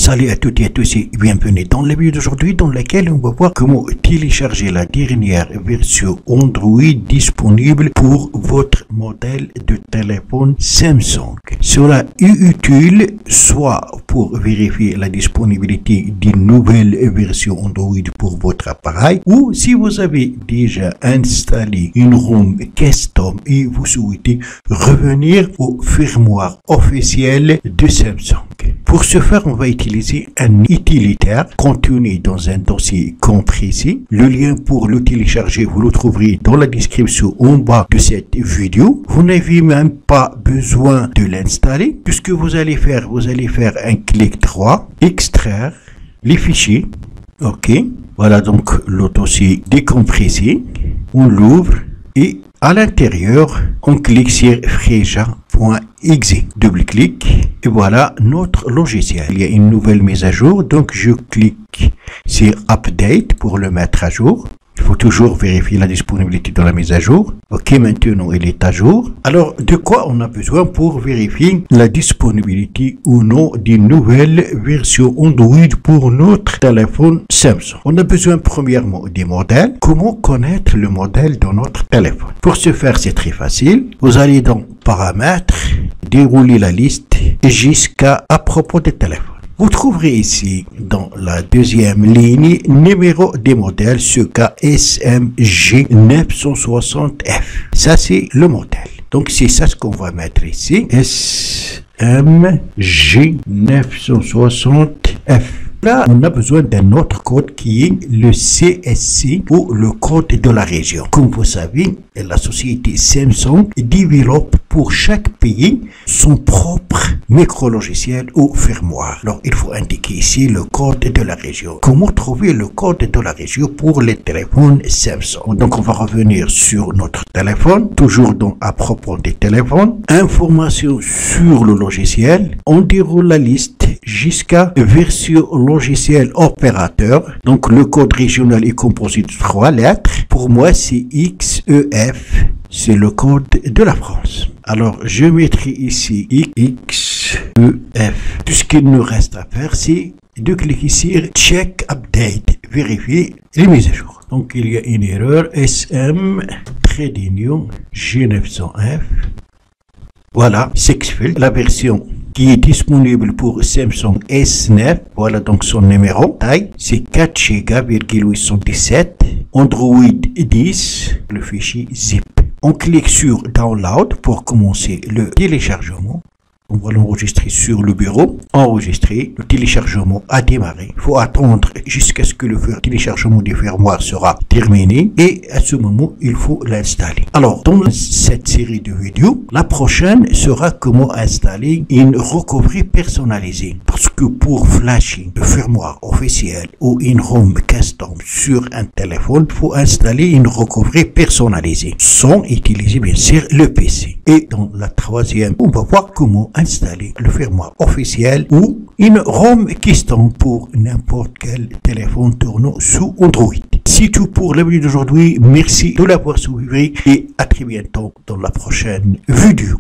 Salut à toutes et à tous et bienvenue dans la vidéo d'aujourd'hui dans laquelle on va voir comment télécharger la dernière version Android disponible pour votre modèle de téléphone Samsung. Cela est utile soit pour vérifier la disponibilité d'une nouvelle version Android pour votre appareil ou si vous avez déjà installé une ROM custom et vous souhaitez revenir au firmware officiel de Samsung. Pour ce faire, on va utiliser un utilitaire contenu dans un dossier compressé. Le lien pour le télécharger, vous le trouverez dans la description en bas de cette vidéo. Vous n'avez même pas besoin de l'installer. Tout ce que vous allez faire un clic droit, extraire les fichiers. OK. Voilà donc le dossier décompressé. On l'ouvre et à l'intérieur, on clique sur freja.exe. Double-clic et voilà notre logiciel. Il y a une nouvelle mise à jour, donc je clique sur Update pour le mettre à jour. Il faut toujours vérifier la disponibilité de la mise à jour. OK, maintenant il est à jour. Alors, de quoi on a besoin pour vérifier la disponibilité ou non d'une nouvelle version Android pour notre téléphone Samsung? On a besoin premièrement des modèles. Comment connaître le modèle de notre téléphone? Pour ce faire, c'est très facile. Vous allez dans Paramètres, dérouler la liste jusqu'à propos des téléphones. Vous trouverez ici, dans la deuxième ligne, numéro des modèles, ce cas SMG960F. Ça, c'est le modèle. Donc, c'est ça ce qu'on va mettre ici. SMG960F. Là, on a besoin d'un autre code qui est le CSC ou le code de la région. Comme vous savez, la société Samsung développe pour chaque pays son propre micro-logiciel ou firmware. Alors, il faut indiquer ici le code de la région. Comment trouver le code de la région pour les téléphones Samsung? Donc, on va revenir sur notre téléphone, toujours dans à propos des téléphones. Information sur le logiciel. On déroule la liste jusqu'à version logiciel opérateur. Donc, le code régional est composé de 3 lettres. Pour moi, c'est XEF. C'est le code de la France. Alors, je mettrai ici XEF. Tout ce qu'il nous reste à faire, c'est de cliquer sur Check Update, vérifier les mises à jour. Donc, il y a une erreur, SM-G900F. Voilà, Sixfield, la version qui est disponible pour Samsung S9. Voilà donc son numéro. Taille, c'est 4 Go,817. Android 10, le fichier zip. On clique sur Download pour commencer le téléchargement. On va l'enregistrer sur le bureau. Enregistrer. Le téléchargement a démarré. Il faut attendre jusqu'à ce que le téléchargement du firmware sera terminé. Et à ce moment, il faut l'installer. Alors, dans cette série de vidéos, la prochaine sera comment installer une recovery personnalisée. Parce que pour flasher le firmware officiel ou une ROM custom sur un téléphone, il faut installer une recovery personnalisée sans utiliser bien sûr le PC. Et dans la troisième, on va voir comment installer le firmware officiel ou une ROM custom pour n'importe quel téléphone tournant sous Android. C'est tout pour la vidéo d'aujourd'hui. Merci de l'avoir suivi et à très bientôt dans la prochaine vidéo.